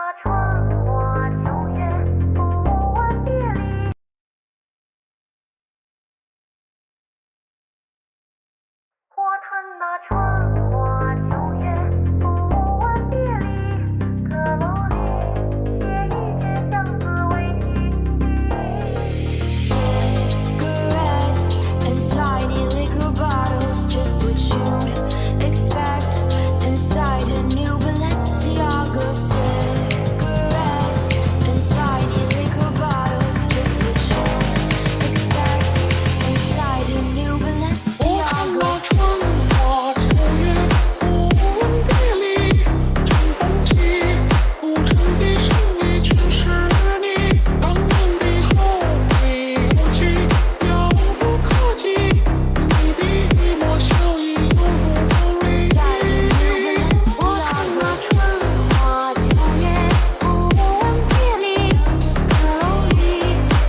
那春花秋月，不问别离。我叹那春花秋月，不问别离。阁楼里写一阙相思为题。Cigarettes and tiny liquor bottles, just what you'd expect inside a new Balenciaga. Cigarettes and tiny liquor bottles, just what you'd expect inside a new Balenciaga. 春花秋月，不问别离。春风起，古城的声音全是你。当年的后会无期，遥不可及。你的一抹笑意犹如梦里。 我叹那春花秋月，不问别离。阁楼里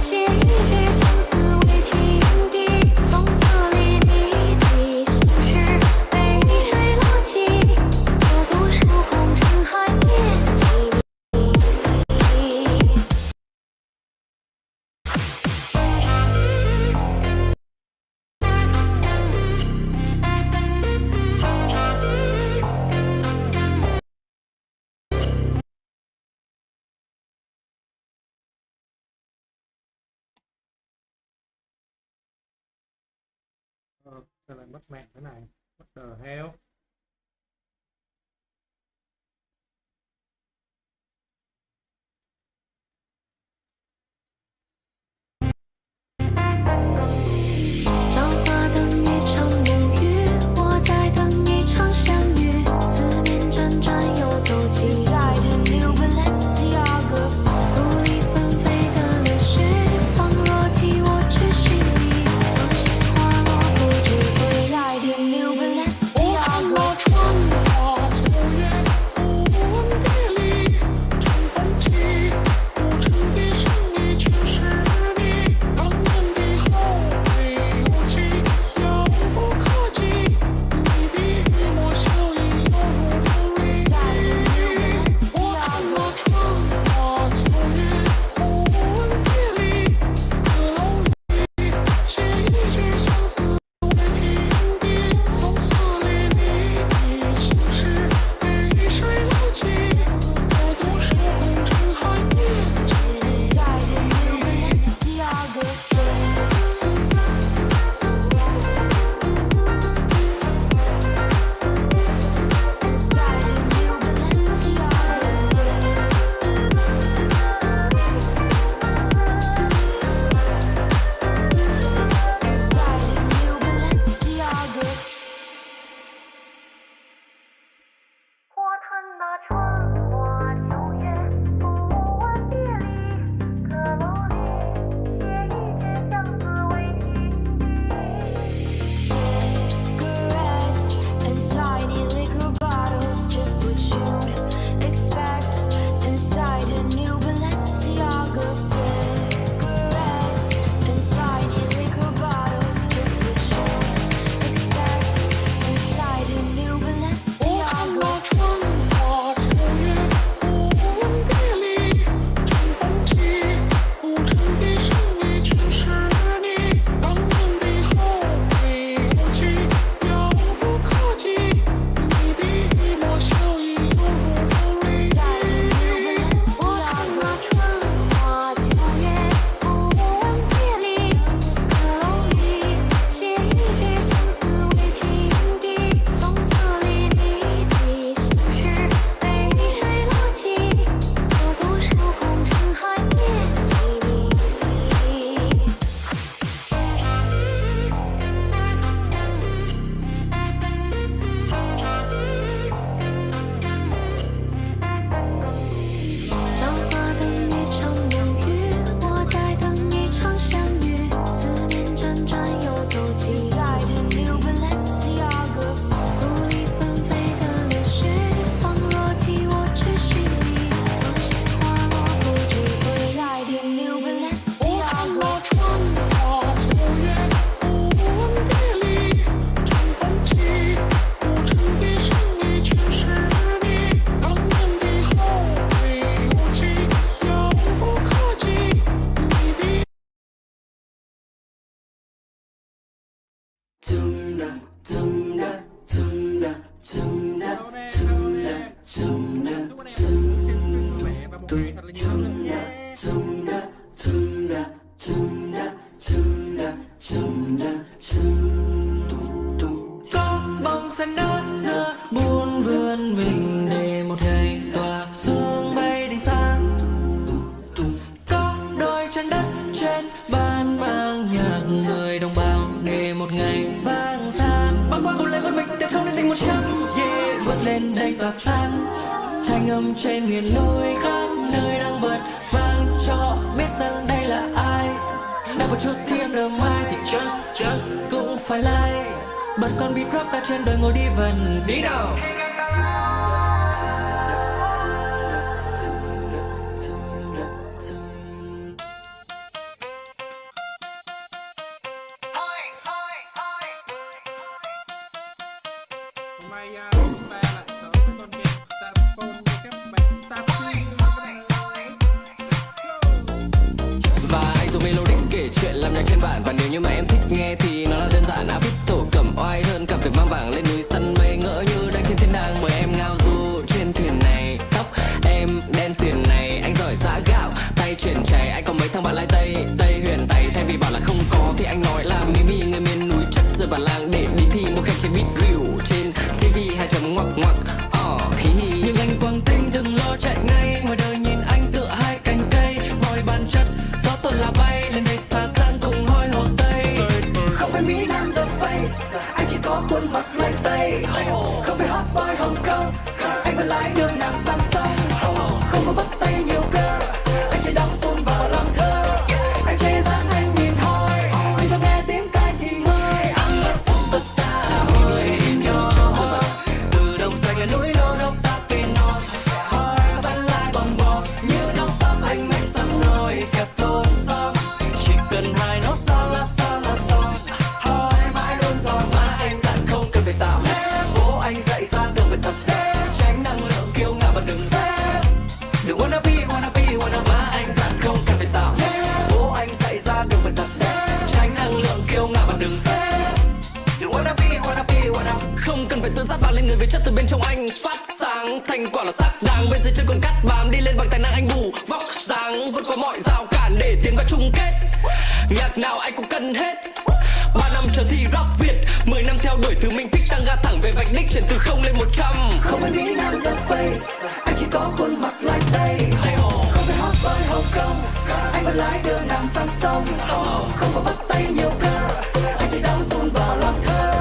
写一阙相思为题笔，房子里你的心事被谁拉起？这都是红尘海面记忆。Sao lại mất mạng thế này? What the hell? ngầm trên miền núi khắp nơi đang bật vang cho họ biết rằng đây là ai. Đã một chút thêm đờ mai thì just cũng phải like. Bật con beat rap cả trên đời ngồi đi vần đi nào. Hôm nay chúng ta lại tới với con game Starphone với các bạn Starphone. Và anh dùng melodic kể chuyện làm nhạc trên bản. Và nếu như mà em thích nghe thì nó là đơn giản áp phích thổ cẩm oai hơn cả việc mang vàng lên núi săn mây ngỡ như đang trên thiên đàng. Mời em ngao du trên thuyền này, tóc em đen tuyền này. Anh giỏi giã gạo, tay chuyển chảy. Anh có mấy thằng bạn lai Tây huyền Tây. Thay vì bảo là không có thì anh nói là Mimi người miền núi chất rơi vào làng để đi thi một khen trên beat reel trên TV 2 chấm ngoặc ngoặc. Hi hi. Nhưng anh quang tinh đừng lo chạy ngay, ngoài đời nhìn anh tựa hai cành cây. Mọi bản chất gió tuần là bay lên đây Hà Giang cùng hoi hồ Tây. Không phải Mỹ Nam the face, anh chỉ có khuôn mặt lai Tây. Không phải hot boy Hồng Kông, anh vẫn lái đường nàng sang sông. Không có bắt tay nhiều cơ, anh chỉ đóng tuôn vào làm thơ. Anh chê dáng anh nhìn hoi, nhưng cho nghe tiếng cai thì hơi. I'm a superstar, hồi in your heart. Từ đồng xanh lên núi đô đốc ta tùy non. Hoi ta vẫn lái bồng bột, như non stop anh make some noise. Kẹp thôn sông, chỉ cần hai nốt sao là xong. Hoi mãi luôn giòn và anh dặn không cần phải tạo hết. Bố anh dạy ra đường phải thật hết, tránh năng lượng kiêu ngạo và đừng phép. Đừng wanna be má anh dặn không cần phải tạo hết. Bố anh dạy ra đường phải thật hết, tránh năng lượng kiêu ngạo và đừng phép. Đừng wanna be Không cần phải tự sát vào lên người với chất từ bên trong anh phát sáng. Thành quả là xác đáng bên dưới chân con cắt bám. Đi lên bằng tài năng anh bù vóc dáng, vượt qua mọi rào cản để tiến vào chung kết. Nhạc nào anh cũng cần hết. 3 năm chờ thi rap Việt, 10 năm theo đuổi thứ mình thích, tăng ga thẳng về vạch đích chuyển từ 0 lên 100. Không phải Mỹ Nam the face, anh chỉ có khuôn mặt lai Tây. Không phải hot boy Hồng Kông, anh vẫn lái đưa nàng sang sông. Không có bắt tay nhiều cơ, anh chỉ đóng tuôn vào làm thơ.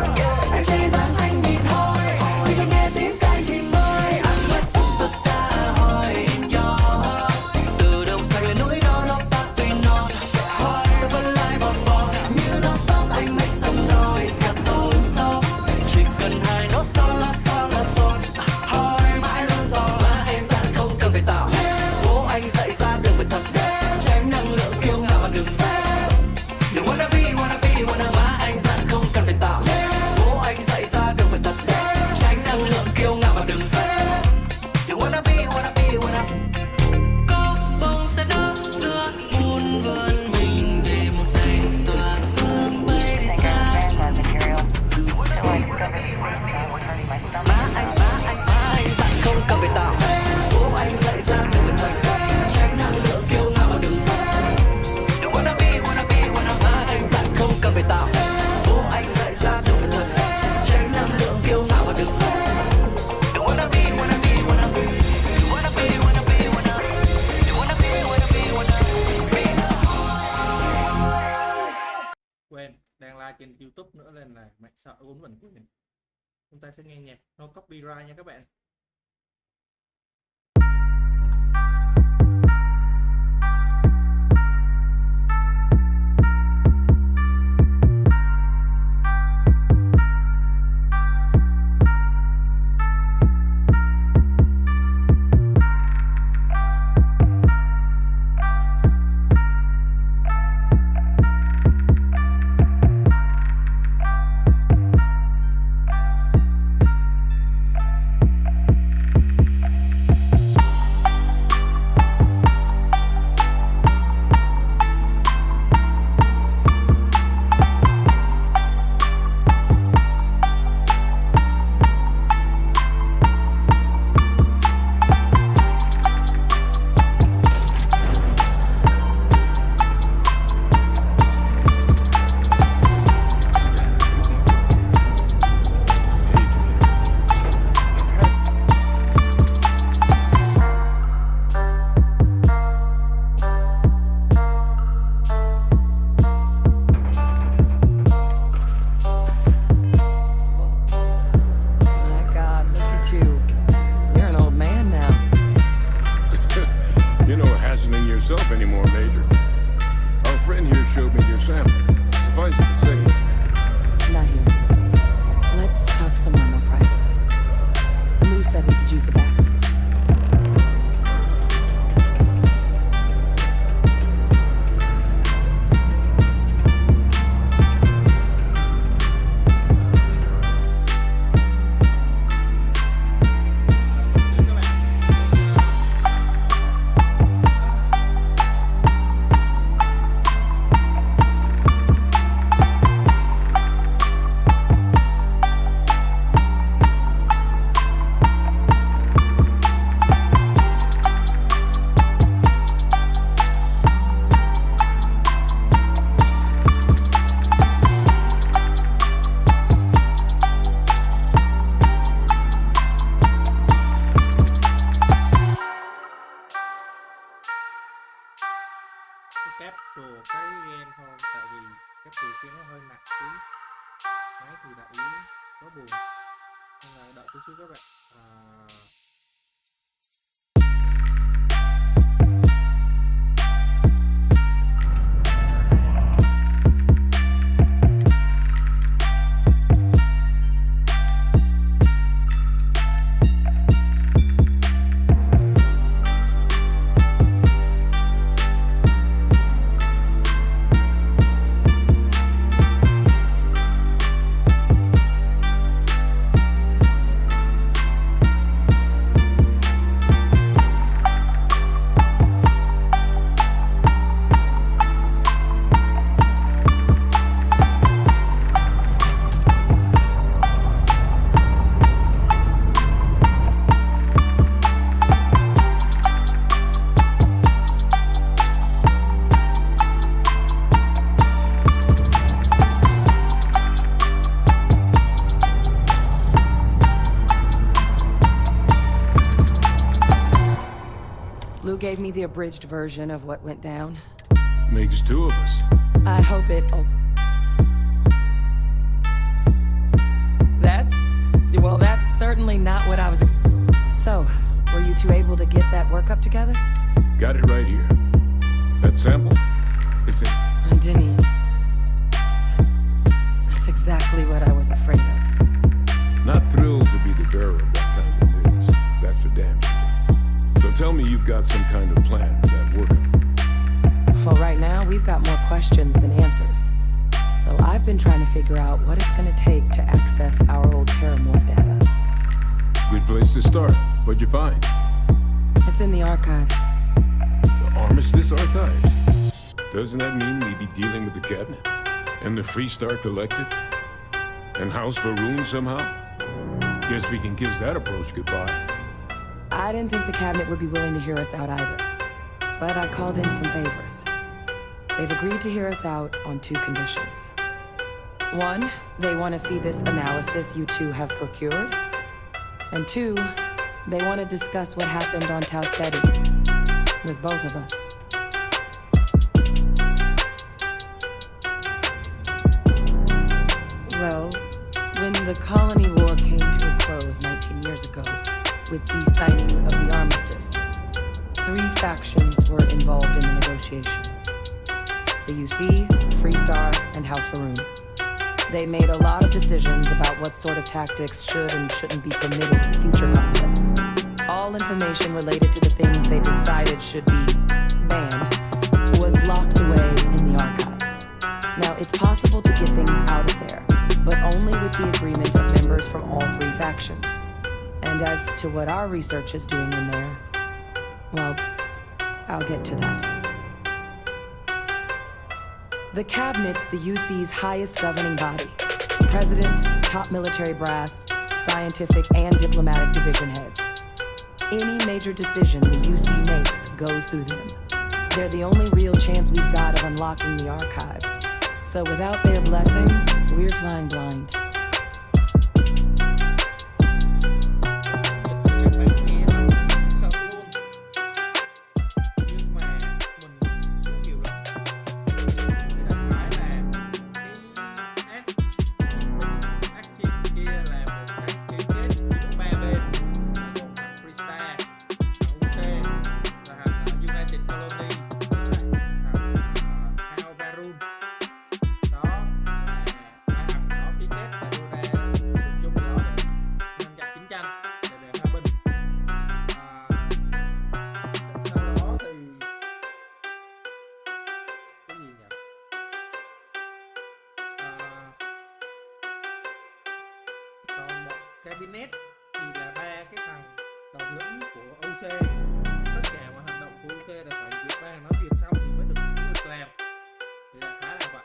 Anh chê dáng anh nhìn hoi, nhưng cho nghe tiếng cai thì mới. I'm a superstar, hoi in your heart. Từ đồng xanh lên núi đô đốc ta tùy non. Hoi ta vẫn lái bồng bột, như non stop anh make some noise. Kẹp thôn sông, chỉ cần hai nốt sao là son. Hoi mãi luôn giòn và anh dặn không cần phải tạo hết. Bố anh dạy ra đường phải thật hết, tránh năng lượng kiêu ngạo và đừng phép. Đừng wanna be má anh dặn không cần phải tạo hết. Bố anh dạy ra đường phải thật hết, tránh năng lượng kiêu ngạo và đừng phép. Đừng wanna be Có bông sẽ nở giữa muôn vườn mình về một ngày tỏa hương bay đi xa. Má anh dặn không cần phải tạo hết. bố anh dạy ra đường phải thật hết, tránh năng lượng kiêu ngạo và đừng phép. Đừng wanna be Má anh dặn không cần phải tạo hết. bố anh dạy ra đường phải thật hết, tránh năng lượng kiêu ngạo và đừng phép. Đừng wanna be Quên, đang live trên YouTube nữa nên là mạng sợ uống mình quên. Chúng ta sẽ nghe nhạc no copyright nha các bạn. yourself anymore, Major. Our friend here showed me your sample. Suffice it to say, Not here. Let's talk somewhere more private. Lou said we could use the back. Cái capsule cái game thôi, tại vì capsule kia nó hơi nặng tí, máy thì đại ý có buồn, nên là đợi chút xíu các bạn. Lou gave me the abridged version of what went down. makes two of us. I hope it... Oh. That's certainly not what I was So, were you two able to get that workup together? Got it right here. That sample? It's in. Londinium. That's exactly what I was afraid of. Not thrilled to be the bearer of that kind of news. That's for damn sure. So tell me you've got some kind of plan for that workup. Well, right now, we've got more questions than answers. So I've been trying to figure out what it's going to take to access our old Terramorph data. Good place to start. What'd you find? It's in the archives. The Armistice Archives? Doesn't that mean we'd be dealing with the cabinet? And the Freestar Collective? And House Varun somehow? Guess we can kiss that approach goodbye. I didn't think the cabinet would be willing to hear us out either. But I called in some favors. They've agreed to hear us out on two conditions. One, they want to see this analysis you two have procured. And two, they want to discuss what happened on Tau Ceti with both of us. Well, when the colony war came to a close 19 years ago, with the signing of the armistice, 3 factions were involved in the negotiations. The UC, Freestar, and House Varun. They made a lot of decisions about what sort of tactics should and shouldn't be permitted in future conflicts. All information related to the things they decided should be banned was locked away in the archives. Now, it's possible to get things out of there, but only with the agreement of members from all 3 factions. And as to what our research is doing in there, well, I'll get to that. The Cabinet's the UC's highest governing body. President, top military brass, scientific and diplomatic division heads. Any major decision the UC makes goes through them. They're the only real chance we've got of unlocking the archives. So without their blessing, we're flying blind. cabinet thì là ba cái thằng đầu lĩnh của OC, tất cả mọi hành động của OC là phải được ba thằng nói duyệt xong thì mới được làm, thì là khá là vậy.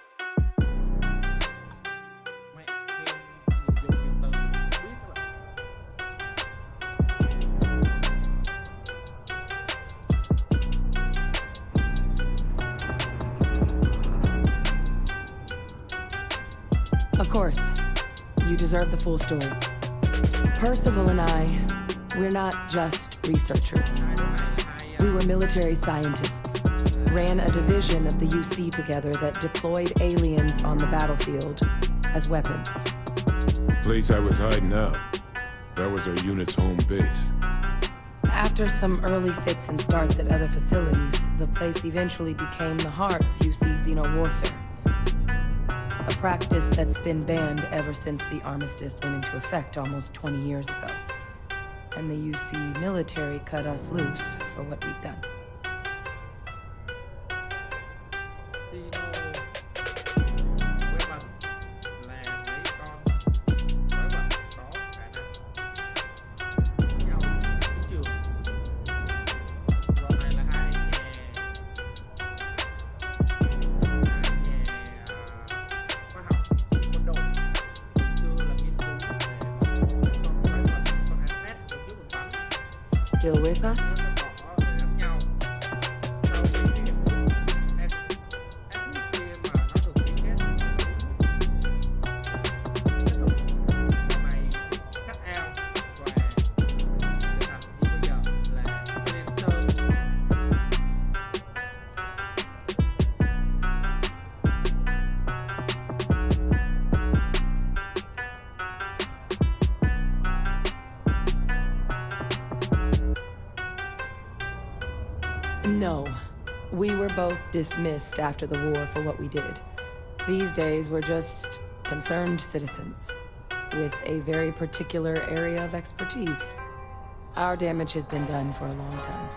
Mẹ thêm nhiều dùng nhiều từ không biết các bạn. Of course, you deserve the full story. Percival and I, we're not just researchers. We were military scientists, ran a division of the UC together that deployed aliens on the battlefield as weapons. The place I was hiding out, that was our unit's home base. After some early fits and starts at other facilities, the place eventually became the heart of UC xeno-warfare. A practice that's been banned ever since the armistice went into effect almost 20 years ago. And the UC military cut us loose for what we'd done. Still with us? No. We were both dismissed after the war for what we did. These days, we're just concerned citizens with a very particular area of expertise. Our damage has been done for a long time.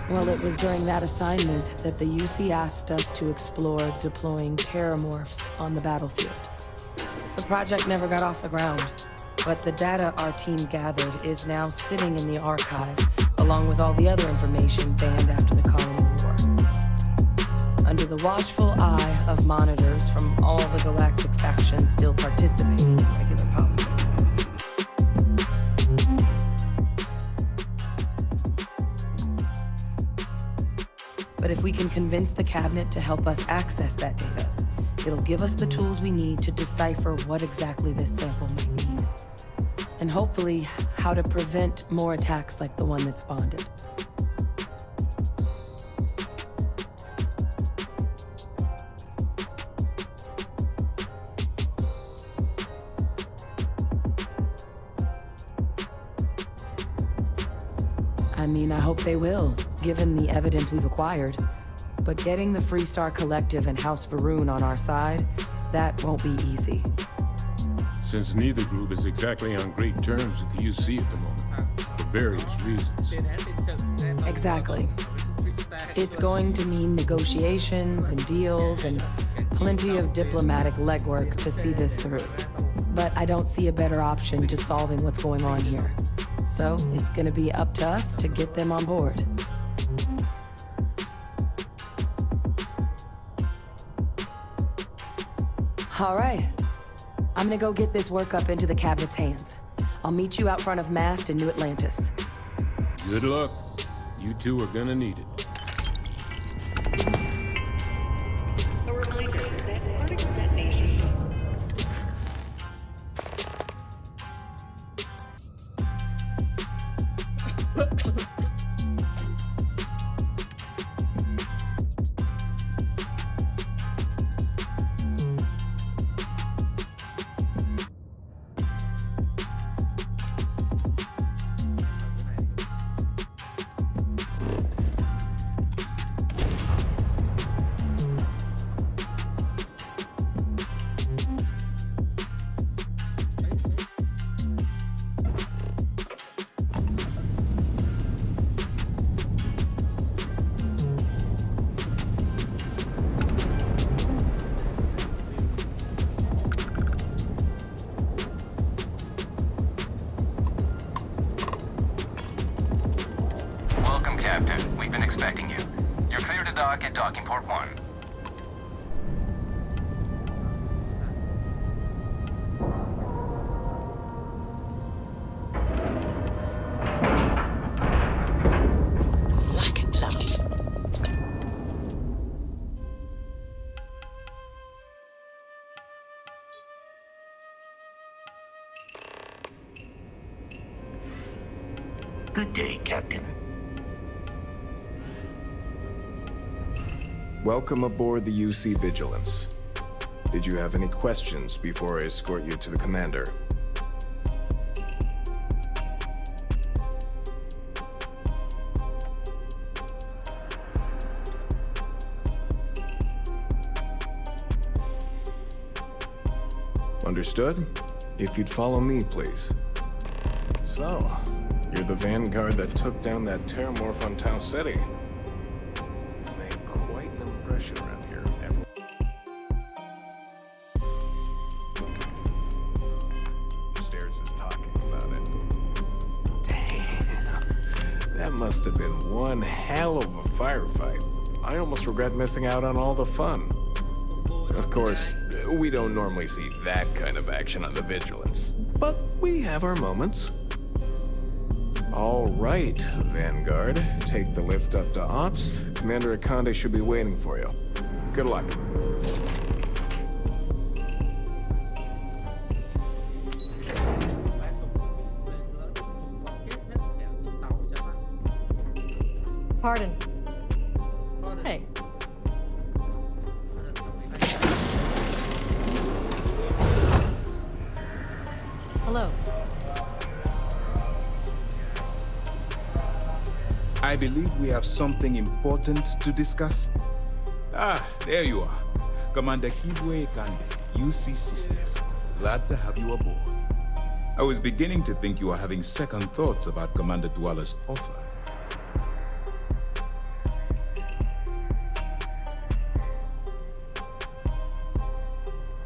Well, it was during that assignment that the UC asked us to explore deploying terramorphs on the battlefield. The project never got off the ground. But the data our team gathered is now sitting in the archive, along with all the other information banned after the Colony War. Under the watchful eye of monitors from all the galactic factions still participating in regular politics. But if we can convince the cabinet to help us access that data, it'll give us the tools we need to decipher what exactly this sample may mean. And hopefully, how to prevent more attacks like the one that spawned it. I mean, I hope they will, given the evidence we've acquired. But getting the Freestar Collective and House Varun on our side, that won't be easy. Since neither group is exactly on great terms with the UC at the moment, for various reasons. Exactly. It's going to mean negotiations and deals and plenty of diplomatic legwork to see this through. But I don't see a better option to solving what's going on here. So it's going to be up to us to get them on board. All right. I'm gonna go get this work up into the cabinet's hands. I'll meet you out front of Mast in New Atlantis. Good luck. You two are gonna need it. Captain. We've been expecting you. You're clear to dock at docking port 1. Like it, love. Good day, Captain. Welcome aboard the UC Vigilance. Did you have any questions before I escort you to the commander? Understood? If you'd follow me, please. So, you're the vanguard that took down that terramorph on Tau Ceti. You've made quite an impression around here. Upstairs is talking about it. Damn, that must have been one hell of a firefight. I almost regret missing out on all the fun. Of course, we don't normally see that kind of action on the Vigilance, but we have our moments. All right, Vanguard. Take the lift up to Ops. Commander Akande should be waiting for you. Good luck. Pardon. Hey. Hello. I believe we have something important to discuss. Ah, there you are. Commander Kibwe Kande, UC Cisnev. Glad to have you aboard. I was beginning to think you were having second thoughts about Commander Douala's offer.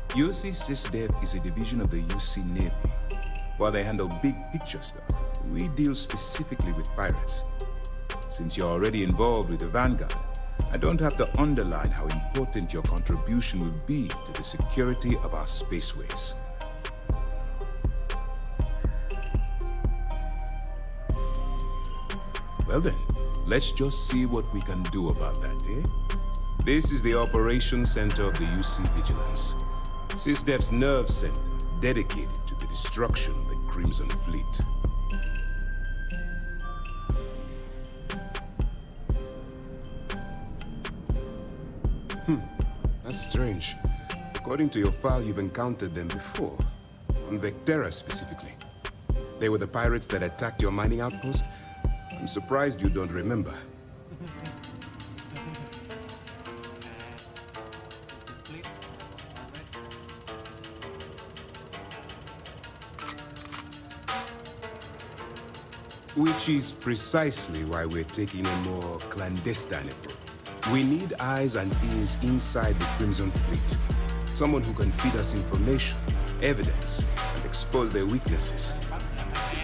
UC Cisnev is a division of the UC Navy. While they handle big picture stuff, we deal specifically with pirates. Since you're already involved with the Vanguard, I don't have to underline how important your contribution will be to the security of our spaceways. Well then, let's just see what we can do about that, eh? This is the Operations Center of the UC Vigilance. Cisnev's nerve center, dedicated to the destruction of the Crimson Fleet. That's strange. According to your file, you've encountered them before. On Vectera specifically. They were the pirates that attacked your mining outpost? I'm surprised you don't remember. Which is precisely why we're taking a more clandestine approach. We need eyes and ears inside the Crimson Fleet. Someone who can feed us information, evidence, and expose their weaknesses.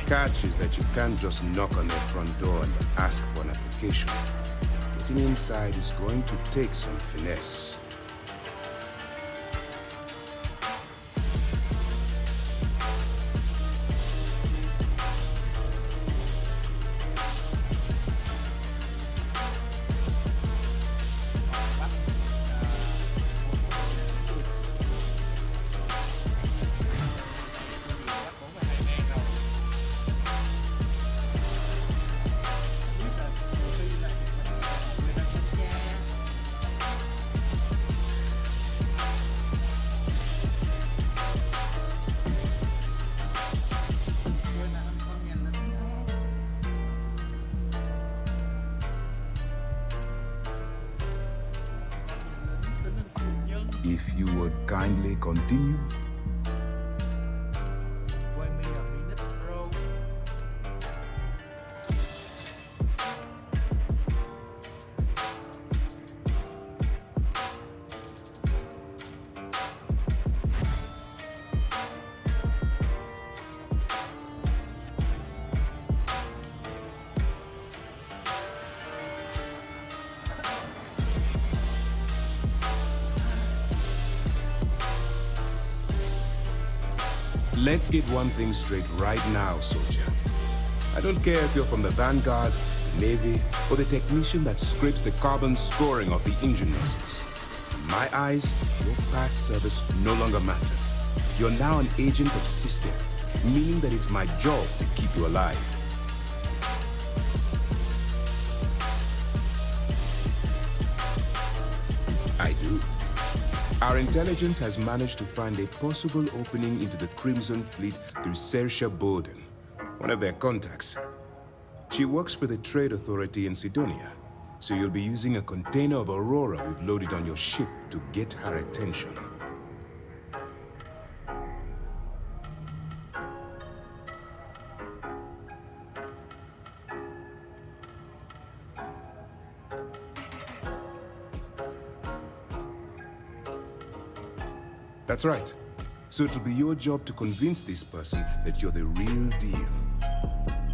Catch is that you can't just knock on their front door and ask for an application. Getting inside is going to take some finesse. If you would kindly continue. Let's get one thing straight right now, soldier. I don't care if you're from the Vanguard, the Navy, or the technician that scrapes the carbon scoring of the engine nozzles. In my eyes, your past service no longer matters. You're now an agent of system, meaning that it's my job to keep you alive. I do. Our intelligence has managed to find a possible opening into the Crimson Fleet through Saoirse Bowden, one of their contacts. She works for the Trade Authority in Sidonia, so you'll be using a container of Aurora we've loaded on your ship to get her attention. That's right. So it'll be your job to convince this person that you're the real deal.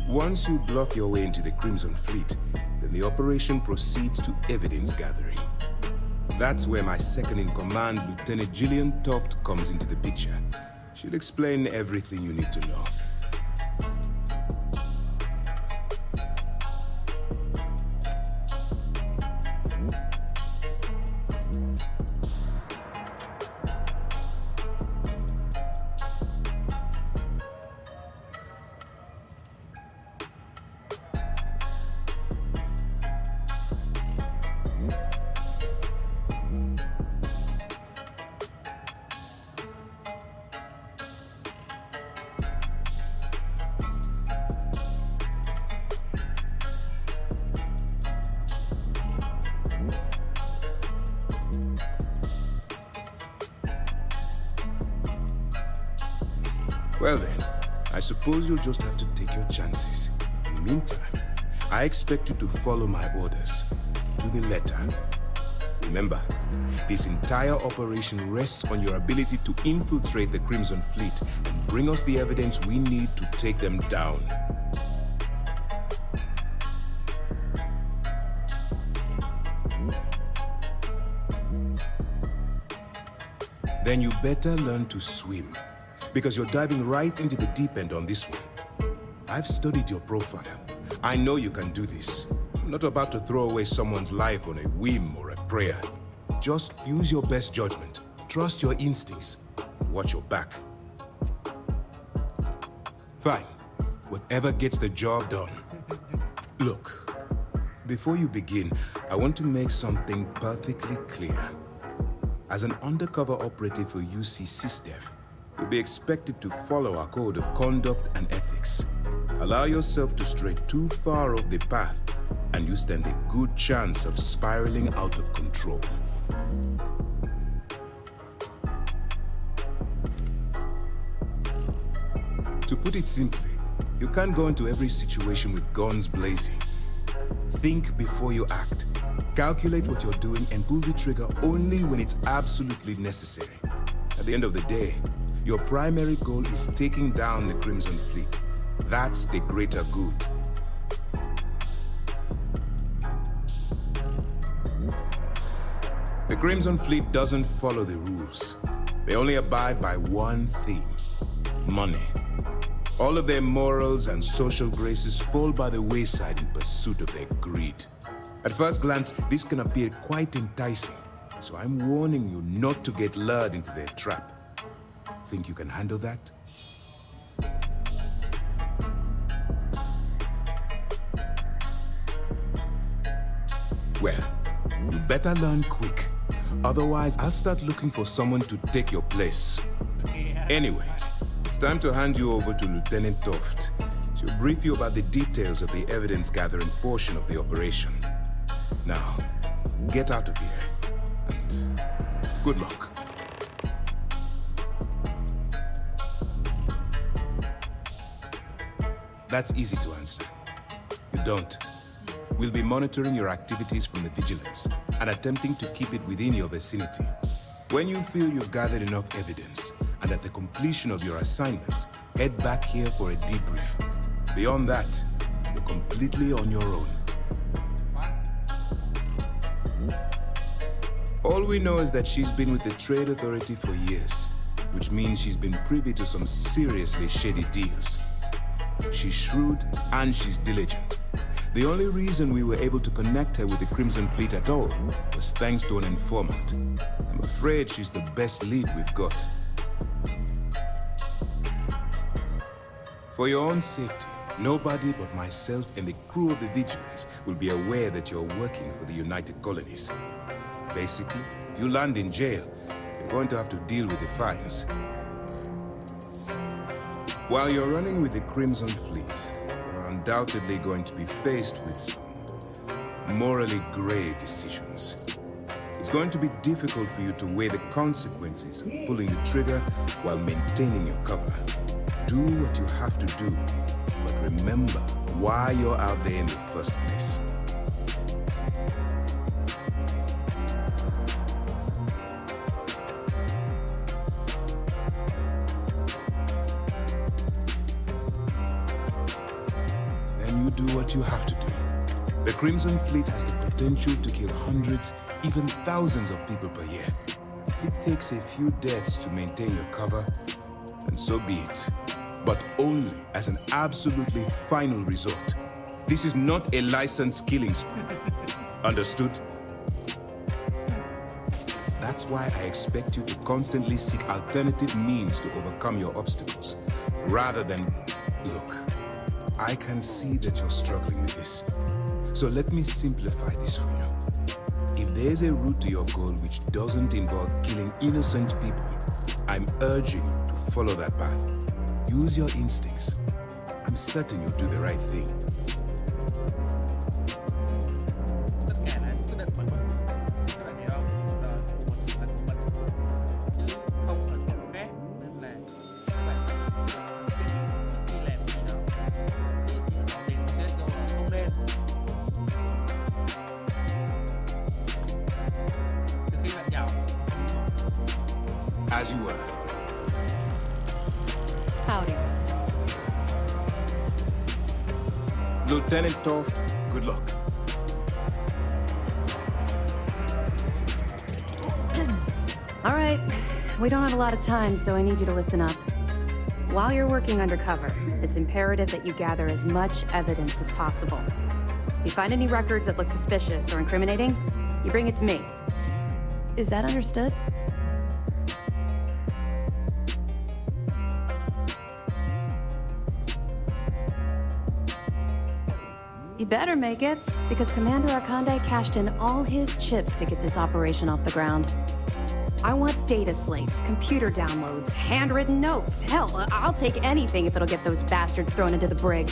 Once you bluff your way into the Crimson Fleet, then the operation proceeds to evidence gathering. That's where my second-in-command, Lieutenant Gillian Toft, comes into the picture. She'll explain everything you need to know. Well then, I suppose you'll just have to take your chances. In the meantime, I expect you to follow my orders, to the letter. Remember, this entire operation rests on your ability to infiltrate the Crimson Fleet and bring us the evidence we need to take them down. Then you better learn to swim, because you're diving right into the deep end on this one. I've studied your profile. I know you can do this. I'm not about to throw away someone's life on a whim or a prayer. Just use your best judgment. Trust your instincts. Watch your back. Fine. Whatever gets the job done. Look, before you begin, I want to make something perfectly clear. As an undercover operative for UC SysDef, you'll be expected to follow our code of conduct and ethics. Allow yourself to stray too far off the path, and you stand a good chance of spiraling out of control. To put it simply, you can't go into every situation with guns blazing. Think before you act. Calculate what you're doing and pull the trigger only when it's absolutely necessary. At the end of the day, your primary goal is taking down the Crimson Fleet. That's the greater good. The Crimson Fleet doesn't follow the rules. They only abide by one thing: money. All of their morals and social graces fall by the wayside in pursuit of their greed. At first glance, this can appear quite enticing, so I'm warning you not to get lured into their trap. Think you can handle that? Well, you better learn quick. Otherwise, I'll start looking for someone to take your place. Anyway, it's time to hand you over to Lieutenant Toft. She'll brief you about the details of the evidence-gathering portion of the operation. Now, get out of here, and good luck. That's easy to answer. You don't. We'll be monitoring your activities from the vigilance and attempting to keep it within your vicinity. When you feel you've gathered enough evidence, and at the completion of your assignments, head back here for a debrief. Beyond that, you're completely on your own. All we know is that she's been with the Trade Authority for years. which means she's been privy to some seriously shady deals. She's shrewd and she's diligent. The only reason we were able to connect her with the Crimson Fleet at all was thanks to an informant. I'm afraid she's the best lead we've got. For your own safety, nobody but myself and the crew of the Vigilance will be aware that you're working for the United Colonies. Basically, if you land in jail, you're going to have to deal with the fines. While you're running with the Crimson Fleet, you're undoubtedly going to be faced with some morally gray decisions. It's going to be difficult for you to weigh the consequences of pulling the trigger while maintaining your cover. Do what you have to do, but remember why you're out there in the first place. Then you do what you have to do. The Crimson Fleet has the potential to kill hundreds, even thousands of people per year. If it takes a few deaths to maintain your cover, then so be it. But only as an absolutely final resort. This is not a licensed killing spree. Understood? That's why I expect you to constantly seek alternative means to overcome your obstacles, rather than... Look, I can see that you're struggling with this. So let me simplify this for you. If there's a route to your goal which doesn't involve killing innocent people, I'm urging you to follow that path. Use your instincts. I'm certain you'll do the right thing. Tất cả là những quyết định của mình, các bạn hiểu không? Là của mình chứ không là kẻ khác, nên là các bạn trước khi làm gì đó thì sẽ không nên. Từ khi bạn giàu. As you were. Howdy. Lieutenant Toft, good luck. All right, we don't have a lot of time, so I need you to listen up. While you're working undercover, it's imperative that you gather as much evidence as possible. If you find any records that look suspicious or incriminating, you bring it to me. Is that understood? You better make it, because Commander Akande cashed in all his chips to get this operation off the ground. I want data slates, computer downloads, handwritten notes. Hell, I'll take anything if it'll get those bastards thrown into the brig.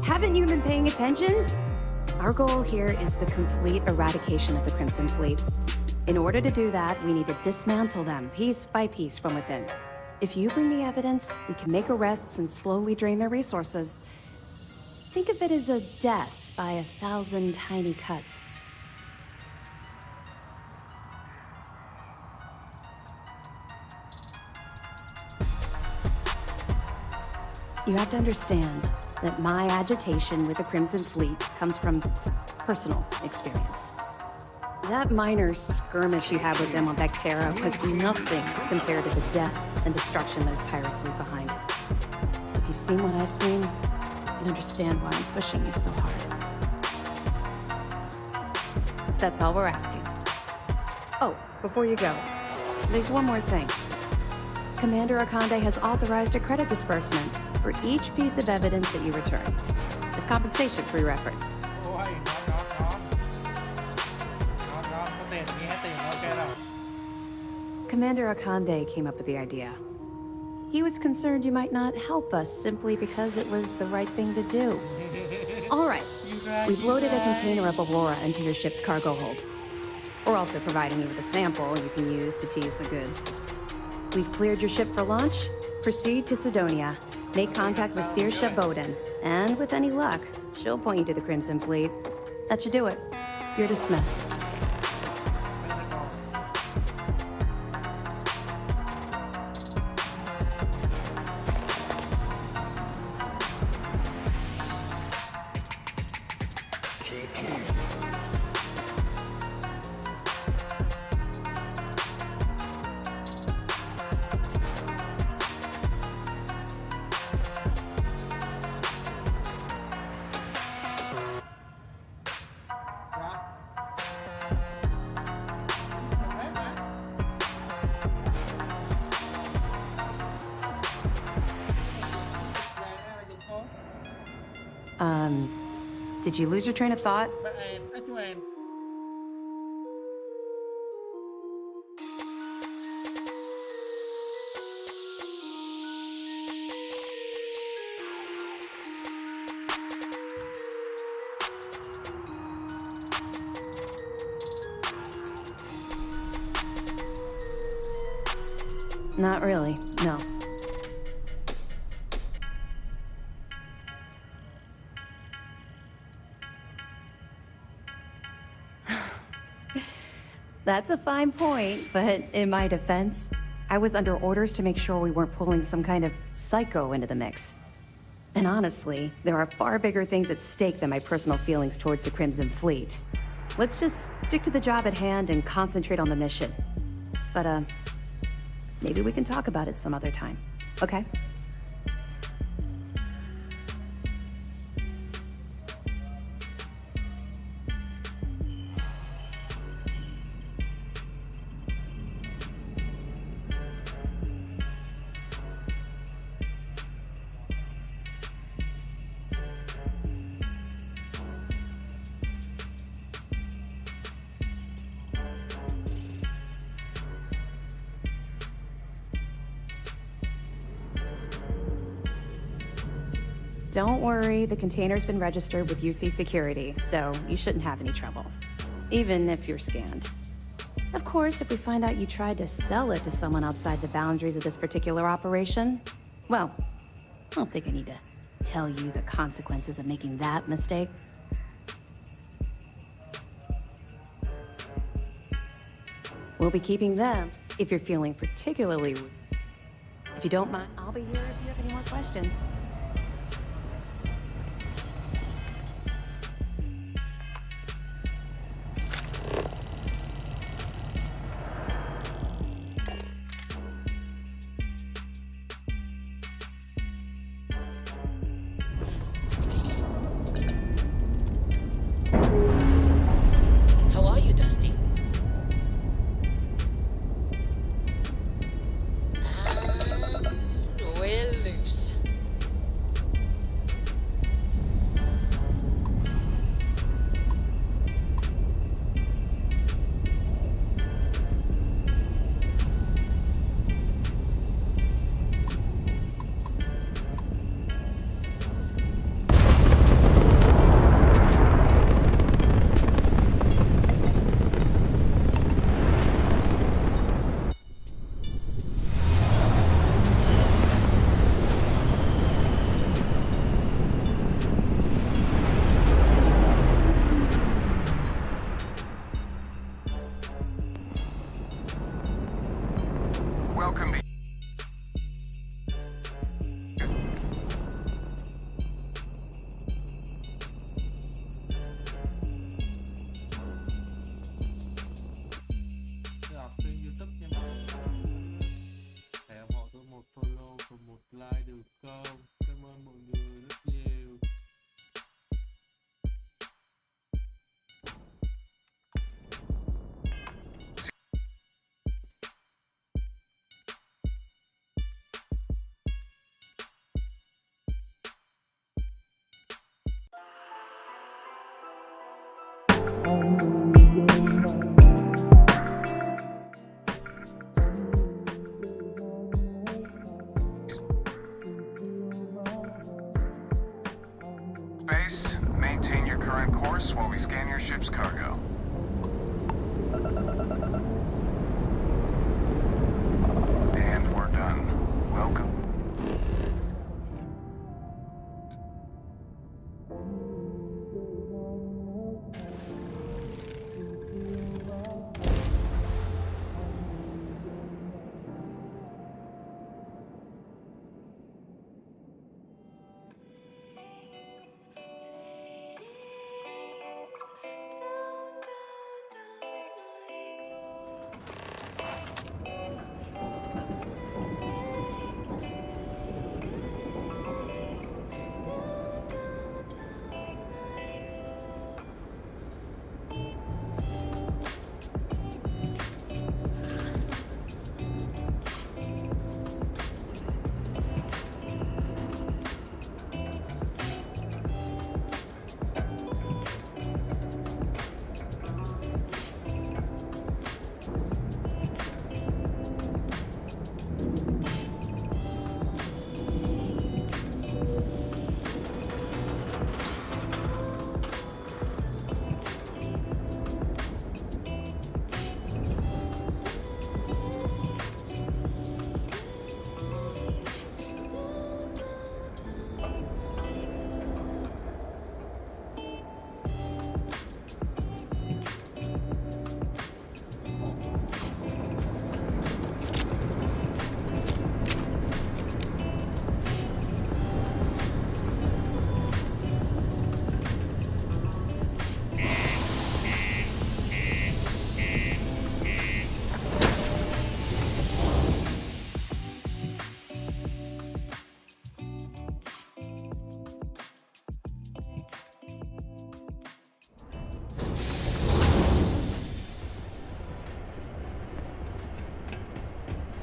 Haven't you been paying attention? Our goal here is the complete eradication of the Crimson Fleet. In order to do that, we need to dismantle them piece by piece from within. If you bring me evidence, we can make arrests and slowly drain their resources. Think of it as a death by 1,000 tiny cuts. You have to understand that my agitation with the Crimson Fleet comes from personal experience. That minor skirmish you had with them on Bactera was nothing compared to the death and destruction those pirates leave behind. If you've seen what I've seen, you'd understand why I'm pushing you so hard. That's all we're asking. Oh, before you go, there's one more thing. Commander Akande has authorized a credit disbursement for each piece of evidence that you return, as compensation for your efforts. Commander Akande came up with the idea. He was concerned you might not help us simply because it was the right thing to do. All right, we've loaded a container of Aurora into your ship's cargo hold. We're also providing you with a sample you can use to tease the goods. We've cleared your ship for launch. Proceed to Sidonia. Make contact with Saoirse Bowden. And with any luck, she'll point you to the Crimson Fleet. That should do it. You're dismissed. Did you lose your train of thought? Bạn anh chú em. Not really, no. That's a fine point, but in my defense, I was under orders to make sure we weren't pulling some kind of psycho into the mix. And honestly, there are far bigger things at stake than my personal feelings towards the Crimson Fleet. Let's just stick to the job at hand and concentrate on the mission. But, maybe we can talk about it some other time, okay? Don't worry, the container's been registered with UC Security, so you shouldn't have any trouble. Even if you're scanned. Of course, if we find out you tried to sell it to someone outside the boundaries of this particular operation, well, I don't think I need to tell you the consequences of making that mistake. We'll be keeping them if you're feeling particularly... If you don't mind, I'll be here if you have any more questions. How are you, Dusty? We're loose. Welcome to... Gặp kênh YouTube nha mọi người. Hãy bỏ tôi một follow và một like được không? Cảm ơn mọi người rất nhiều. Space, maintain your current course while we scan your ship's cargo. And we're done. Welcome.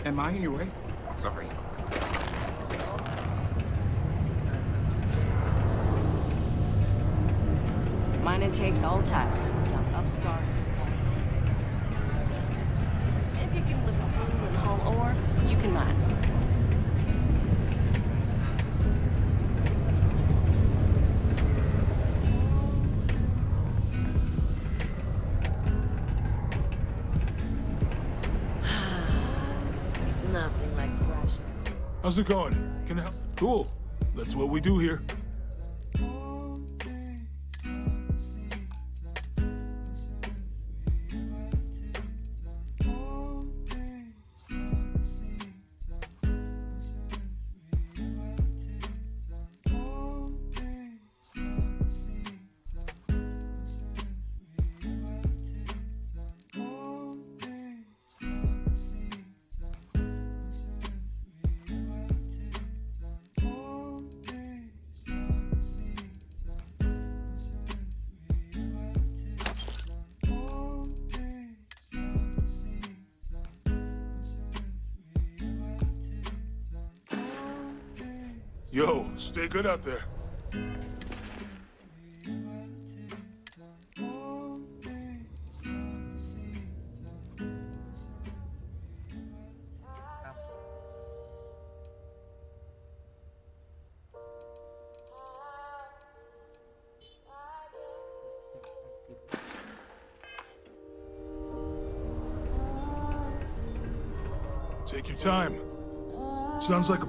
Am I in your way? Sorry. Mine takes all types. Young upstarts. If you can lift a tool and haul ore, you can mine. It's nothing like fresh air. How's it going? Can I help? Cool. That's what we do here. Yo, stay good out there. Take your time. Sounds like a